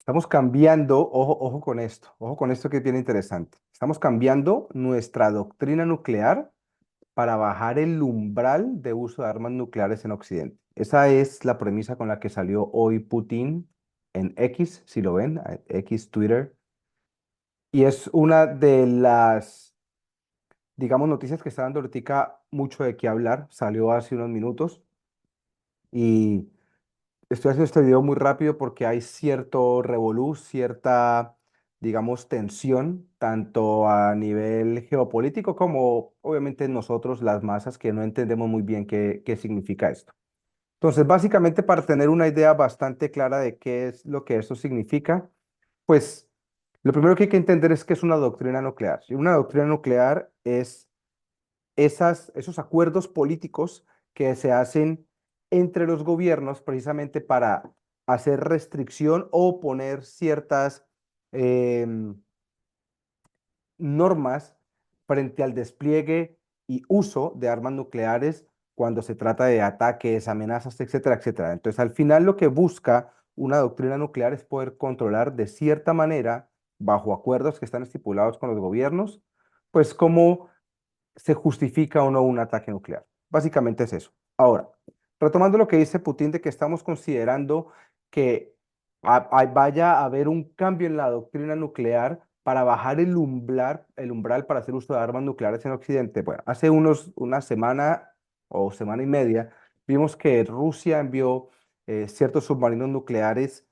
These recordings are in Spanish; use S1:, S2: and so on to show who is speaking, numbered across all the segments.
S1: Estamos cambiando, ojo con esto que es bien interesante. Estamos cambiando nuestra doctrina nuclear para bajar el umbral de uso de armas nucleares en Occidente. Esa es la premisa con la que salió hoy Putin en X, si lo ven, X Twitter, y es una de las, digamos, noticias que está dando ahorita mucho de qué hablar. Salió hace unos minutos y estoy haciendo este video muy rápido porque hay cierto revolú, cierta, digamos, tensión, tanto a nivel geopolítico como obviamente nosotros, las masas, que no entendemos muy bien qué significa esto. Entonces, básicamente, para tener una idea bastante clara de qué es lo que esto significa, pues lo primero que hay que entender es que es una doctrina nuclear. Y una doctrina nuclear es esos acuerdos políticos que se hacen entre los gobiernos precisamente para hacer restricción o poner ciertas em, normas frente al despliegue y uso de armas nucleares cuando se trata de ataques, amenazas, etcétera, etcétera. Entonces, al final lo que busca una doctrina nuclear es poder controlar de cierta manera, bajo acuerdos que están estipulados con los gobiernos, pues cómo se justifica o no un ataque nuclear. Básicamente es eso. Ahora, retomando lo que dice Putin de que estamos considerando que vaya a haber un cambio en la doctrina nuclear para bajar el umbral para hacer uso de armas nucleares en Occidente. Bueno, hace una semana o semana y media vimos que Rusia envió ciertos submarinos nucleares,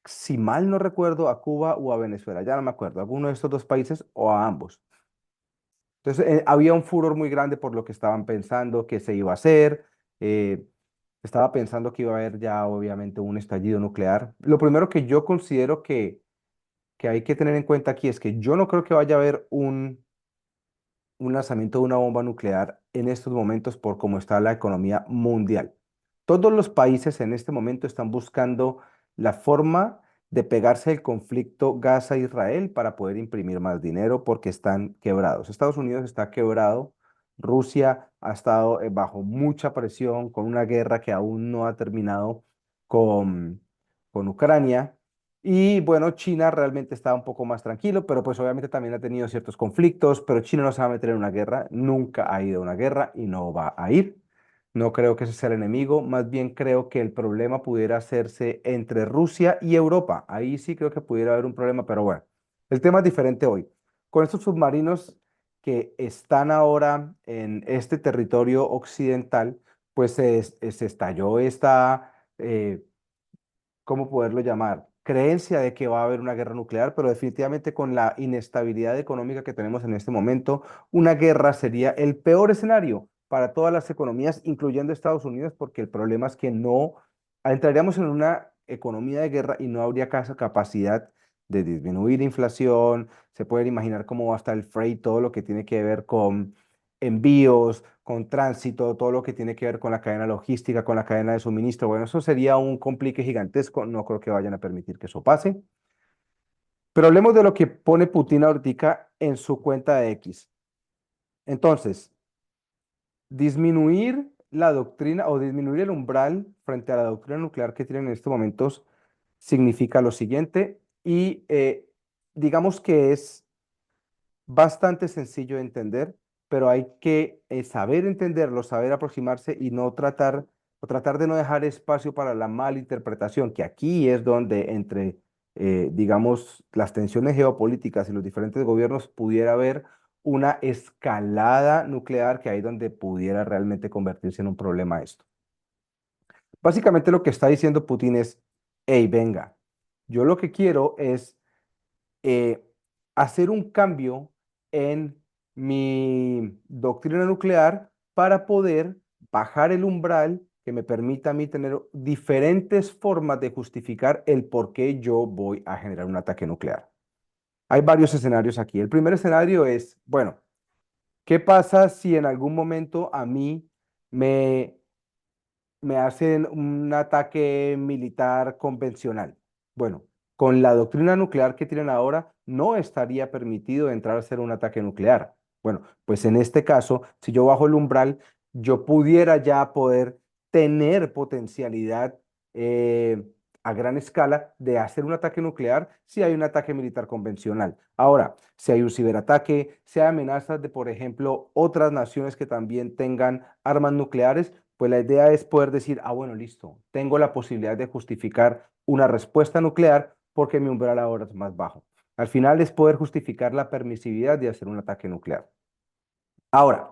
S1: si mal no recuerdo, a Cuba o a Venezuela, ya no me acuerdo, alguno de estos dos países o a ambos. Entonces, había un furor muy grande por lo que estaban pensando que se iba a hacer. eh, Estaba pensando que iba a haber ya obviamente un estallido nuclear. Lo primero que yo considero que hay que tener en cuenta aquí es que yo no creo que vaya a haber un lanzamiento de una bomba nuclear en estos momentos por cómo está la economía mundial. Todos los países en este momento están buscando la forma de pegarse el conflicto Gaza-Israel para poder imprimir más dinero porque están quebrados. Estados Unidos está quebrado, Rusia ha estado bajo mucha presión con una guerra que aún no ha terminado con, con Ucrania. Y bueno, China realmente está un poco más tranquilo, pero pues obviamente también ha tenido ciertos conflictos, pero China no se va a meter en una guerra, nunca ha ido a una guerra y no va a ir. No creo que ese sea el enemigo, más bien creo que el problema pudiera hacerse entre Rusia y Europa. Ahí sí creo que pudiera haber un problema, pero bueno, el tema es diferente hoy. Con estos submarinos que están ahora en este territorio occidental, pues se estalló esta... ¿cómo poderlo llamar? Creencia de que va a haber una guerra nuclear, pero definitivamente con la inestabilidad económica que tenemos en este momento, una guerra sería el peor escenario para todas las economías, incluyendo Estados Unidos, porque el problema es que no entraríamos en una economía de guerra y no habría capacidad de disminuir inflación. Se pueden imaginar cómo va a estar el freight, todo lo que tiene que ver con envíos, con tránsito, todo lo que tiene que ver con la cadena logística, con la cadena de suministro. Bueno, eso sería un complique gigantesco. No creo que vayan a permitir que eso pase. Pero hablemos de lo que pone Putin ahorita en su cuenta de X. Entonces, disminuir la doctrina o disminuir el umbral frente a la doctrina nuclear que tienen en estos momentos significa lo siguiente y digamos que es bastante sencillo de entender, pero hay que saber entenderlo, saber aproximarse y no tratar, o tratar de no dejar espacio para la malinterpretación, que aquí es donde entre, digamos, las tensiones geopolíticas y los diferentes gobiernos pudiera haber una escalada nuclear, que ahí donde pudiera realmente convertirse en un problema esto. Básicamente lo que está diciendo Putin es, hey, venga, yo lo que quiero es eh, hacer un cambio en mi doctrina nuclear para poder bajar el umbral que me permita a mí tener diferentes formas de justificar el por qué yo voy a generar un ataque nuclear. Hay varios escenarios aquí. El primer escenario es, bueno, ¿qué pasa si en algún momento a mí me me hacen un ataque militar convencional? Bueno, con la doctrina nuclear que tienen ahora, no estaría permitido entrar a hacer un ataque nuclear. Bueno, pues en este caso, si yo bajo el umbral, yo pudiera ya poder tener potencialidad eh, a gran escala de hacer un ataque nuclear si hay un ataque militar convencional. Ahora, si hay un ciberataque, si hay amenazas de, por ejemplo, otras naciones que también tengan armas nucleares, pues la idea es poder decir, ah, bueno, listo, tengo la posibilidad de justificar una respuesta nuclear porque mi umbral ahora es más bajo. Al final es poder justificar la permisividad de hacer un ataque nuclear. Ahora,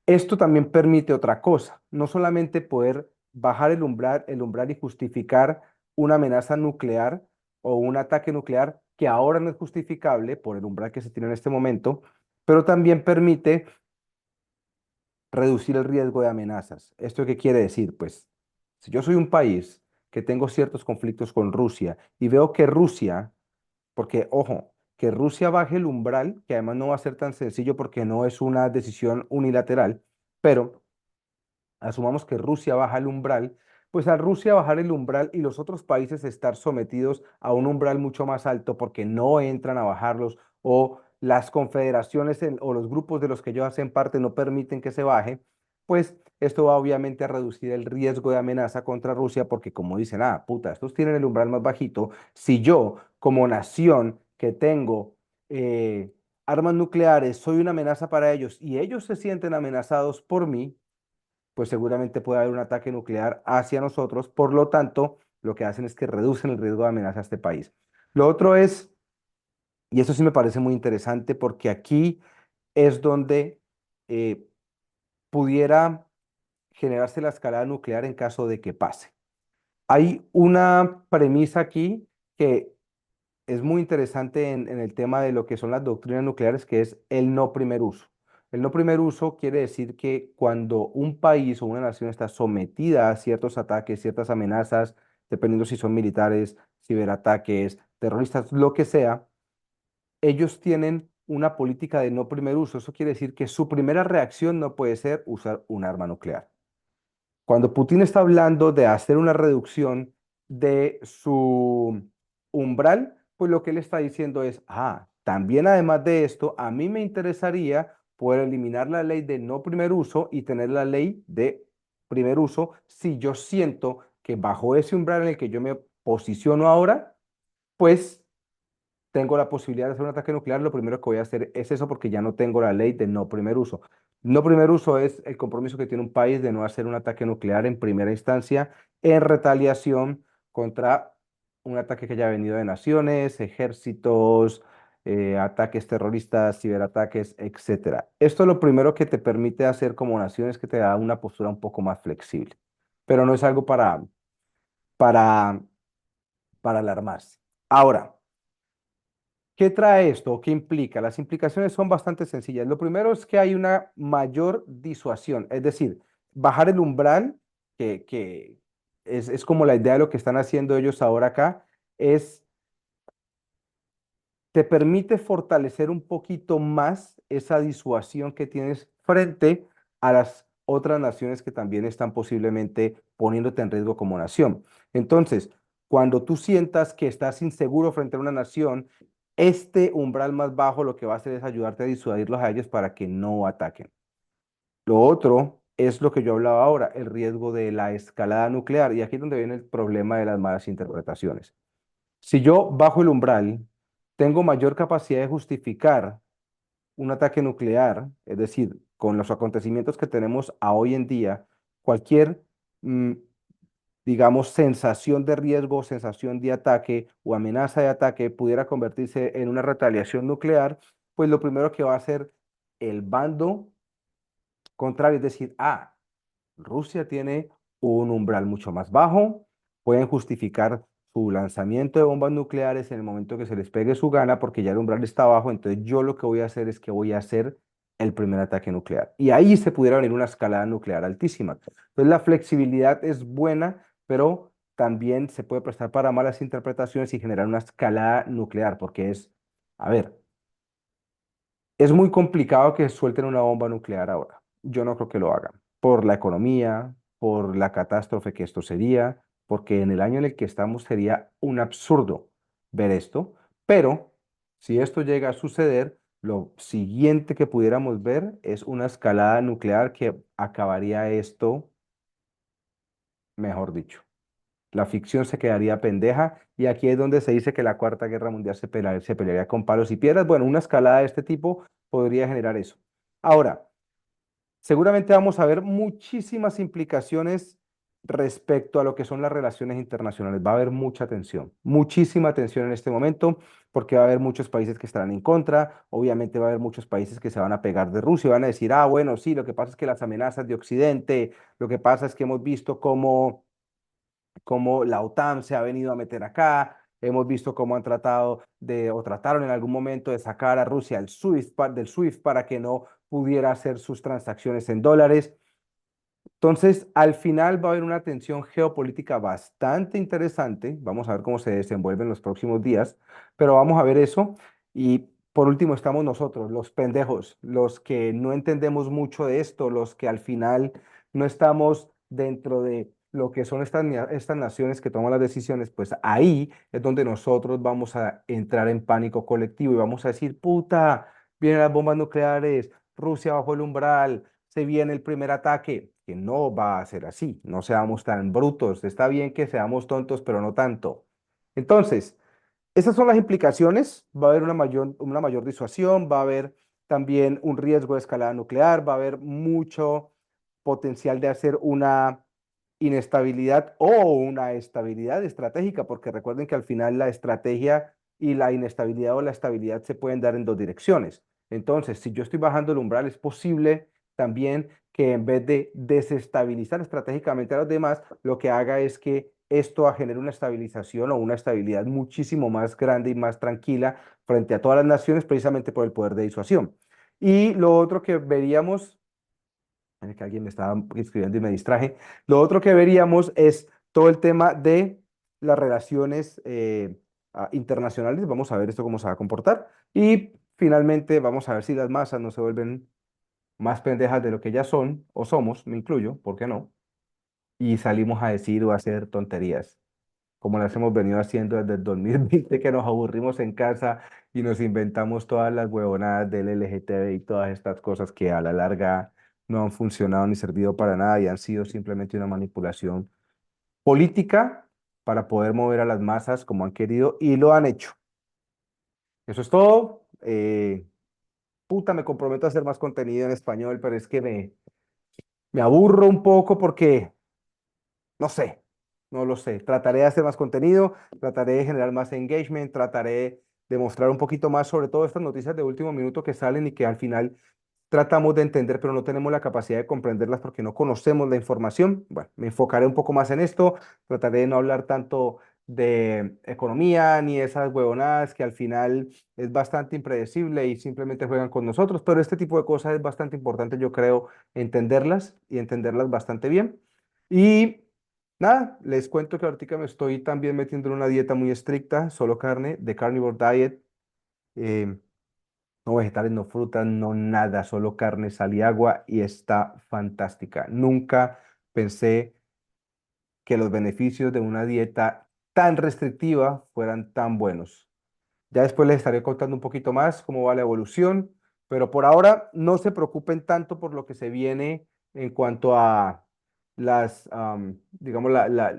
S1: esto también permite otra cosa, no solamente poder bajar el umbral y justificar una amenaza nuclear o un ataque nuclear que ahora no es justificable por el umbral que se tiene en este momento, pero también permite reducir el riesgo de amenazas. ¿Esto qué quiere decir? Pues si yo soy un país que tengo ciertos conflictos con Rusia y veo que Rusia, porque ojo, que Rusia baje el umbral, que además no va a ser tan sencillo porque no es una decisión unilateral, pero asumamos que Rusia baja el umbral, pues al Rusia bajar el umbral y los otros países estar sometidos a un umbral mucho más alto porque no entran a bajarlos o las confederaciones o los grupos de los que ellos hacen parte no permiten que se baje, pues esto va obviamente a reducir el riesgo de amenaza contra Rusia porque como dicen, ah, puta, estos tienen el umbral más bajito, si yo como nación que tengo armas nucleares soy una amenaza para ellos y ellos se sienten amenazados por mí, pues seguramente puede haber un ataque nuclear hacia nosotros. Por lo tanto, lo que hacen es que reducen el riesgo de amenaza a este país. Lo otro es, y eso sí me parece muy interesante, porque aquí es donde eh, pudiera generarse la escalada nuclear en caso de que pase. Hay una premisa aquí que es muy interesante en el tema de lo que son las doctrinas nucleares, que es el no primer uso. El no primer uso quiere decir que cuando un país o una nación está sometida a ciertos ataques, ciertas amenazas, dependiendo si son militares, ciberataques, terroristas, lo que sea, ellos tienen una política de no primer uso. Eso quiere decir que su primera reacción no puede ser usar un arma nuclear. Cuando Putin está hablando de hacer una reducción de su umbral, pues lo que él está diciendo es, ah, también además de esto, a mí me interesaría poder eliminar la ley de no primer uso y tener la ley de primer uso si yo siento que bajo ese umbral en el que yo me posiciono ahora, pues tengo la posibilidad de hacer un ataque nuclear, lo primero que voy a hacer es eso porque ya no tengo la ley de no primer uso. No primer uso es el compromiso que tiene un país de no hacer un ataque nuclear en primera instancia en retaliación contra un ataque que haya venido de naciones, ejércitos, ataques terroristas, ciberataques, etcétera. Esto es lo primero que te permite hacer como naciones que te da una postura un poco más flexible, pero no es algo para, para alarmarse. Ahora, ¿qué trae esto? ¿Qué implica? Las implicaciones son bastante sencillas. Lo primero es que hay una mayor disuasión, es decir, bajar el umbral, que es como la idea de lo que están haciendo ellos ahora acá, es te permite fortalecer un poquito más esa disuasión que tienes frente a las otras naciones que también están posiblemente poniéndote en riesgo como nación. Entonces, cuando tú sientas que estás inseguro frente a una nación, este umbral más bajo lo que va a hacer es ayudarte a disuadirlos a ellos para que no ataquen. Lo otro es lo que yo hablaba ahora, el riesgo de la escalada nuclear. Y aquí es donde viene el problema de las malas interpretaciones. Si yo bajo el umbral, tengo mayor capacidad de justificar un ataque nuclear, es decir, con los acontecimientos que tenemos a hoy en día, cualquier, mm, digamos, sensación de riesgo, sensación de ataque o amenaza de ataque pudiera convertirse en una retaliación nuclear, pues lo primero que va a hacer el bando contrario es decir, ah, Rusia tiene un umbral mucho más bajo, pueden justificar su lanzamiento de bombas nucleares en el momento que se les pegue su gana porque ya el umbral está bajo, entonces yo lo que voy a hacer es que voy a hacer el primer ataque nuclear. Y ahí se pudiera venir una escalada nuclear altísima. Entonces la flexibilidad es buena, pero también se puede prestar para malas interpretaciones y generar una escalada nuclear, porque es, a ver, es muy complicado que suelten una bomba nuclear ahora. Yo no creo que lo hagan. Por la economía, por la catástrofe que esto sería, porque en el año en el que estamos sería un absurdo ver esto. Pero si esto llega a suceder, lo siguiente que pudiéramos ver es una escalada nuclear que acabaría esto, mejor dicho. La ficción se quedaría pendeja y aquí es donde se dice que la Cuarta Guerra Mundial se pelearía con palos y piedras. Bueno, una escalada de este tipo podría generar eso. Ahora, seguramente vamos a ver muchísimas implicaciones respecto a lo que son las relaciones internacionales. Va a haber mucha tensión, muchísima tensión en este momento, porque va a haber muchos países que estarán en contra. Obviamente va a haber muchos países que se van a pegar de Rusia y van a decir, ah, bueno, sí, lo que pasa es que las amenazas de Occidente, lo que pasa es que hemos visto cómo la OTAN se ha venido a meter acá. Hemos visto cómo han tratado de, o trataron en algún momento de sacar a Rusia del SWIFT para que no pudiera hacer sus transacciones en dólares. Entonces, al final va a haber una tensión geopolítica bastante interesante. Vamos a ver cómo se desenvuelve en los próximos días, pero vamos a ver eso. Y por último estamos nosotros, los pendejos, los que no entendemos mucho de esto, los que al final no estamos dentro de lo que son estas naciones que toman las decisiones, pues ahí es donde nosotros vamos a entrar en pánico colectivo y vamos a decir, puta, vienen las bombas nucleares, Rusia bajo el umbral, se viene el primer ataque, que no va a ser así, no seamos tan brutos, está bien que seamos tontos, pero no tanto. Entonces, esas son las implicaciones, va a haber una mayor disuasión, va a haber también un riesgo de escalada nuclear, va a haber mucho potencial de hacer una inestabilidad o una estabilidad estratégica, porque recuerden que al final la estrategia y la inestabilidad o la estabilidad se pueden dar en dos direcciones. Entonces, si yo estoy bajando el umbral, es posible también que en vez de desestabilizar estratégicamente a los demás, lo que haga es que esto genere una estabilización o una estabilidad muchísimo más grande y más tranquila frente a todas las naciones, precisamente por el poder de disuasión. Y lo otro que veríamos que alguien me estaba escribiendo y me distraje. Lo otro que veríamos es todo el tema de las relaciones internacionales. Vamos a ver esto cómo se va a comportar. Y finalmente vamos a ver si las masas no se vuelven más pendejas de lo que ya son o somos, me incluyo, ¿por qué no? Y salimos a decir o a hacer tonterías como las hemos venido haciendo desde el 2020, que nos aburrimos en casa y nos inventamos todas las huevonadas del LGTB y todas estas cosas que a la larga no han funcionado ni servido para nada y han sido simplemente una manipulación política para poder mover a las masas como han querido y lo han hecho. Eso es todo. Puta, me comprometo a hacer más contenido en español, pero es que me aburro un poco porque no sé, no lo sé. Trataré de hacer más contenido, trataré de generar más engagement, trataré de mostrar un poquito más sobre todo estas noticias de último minuto que salen y que al final tratamos de entender, pero no tenemos la capacidad de comprenderlas porque no conocemos la información. Bueno, me enfocaré un poco más en esto, trataré de no hablar tanto de economía ni esas huevonadas que al final es bastante impredecible y simplemente juegan con nosotros, pero este tipo de cosas es bastante importante, yo creo, entenderlas y entenderlas bastante bien. Y nada, les cuento que ahorita me estoy también metiendo en una dieta muy estricta, solo carne, de carnivore diet, eh, no vegetales, no frutas, no nada, solo carne, sal y agua y está fantástica. Nunca pensé que los beneficios de una dieta tan restrictiva fueran tan buenos. Ya después les estaré contando un poquito más cómo va la evolución, pero por ahora no se preocupen tanto por lo que se viene en cuanto a digamos,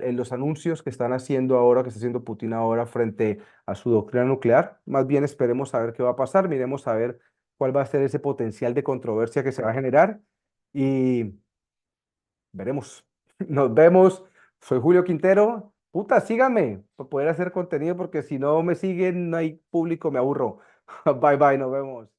S1: en los anuncios que están haciendo ahora, que está haciendo Putin ahora frente a su doctrina nuclear. Más bien esperemos a ver qué va a pasar, miremos a ver cuál va a ser ese potencial de controversia que se va a generar y veremos. Nos vemos. Soy Julio Quintero. Puta, síganme para poder hacer contenido porque si no me siguen, no hay público, me aburro. Bye bye, nos vemos.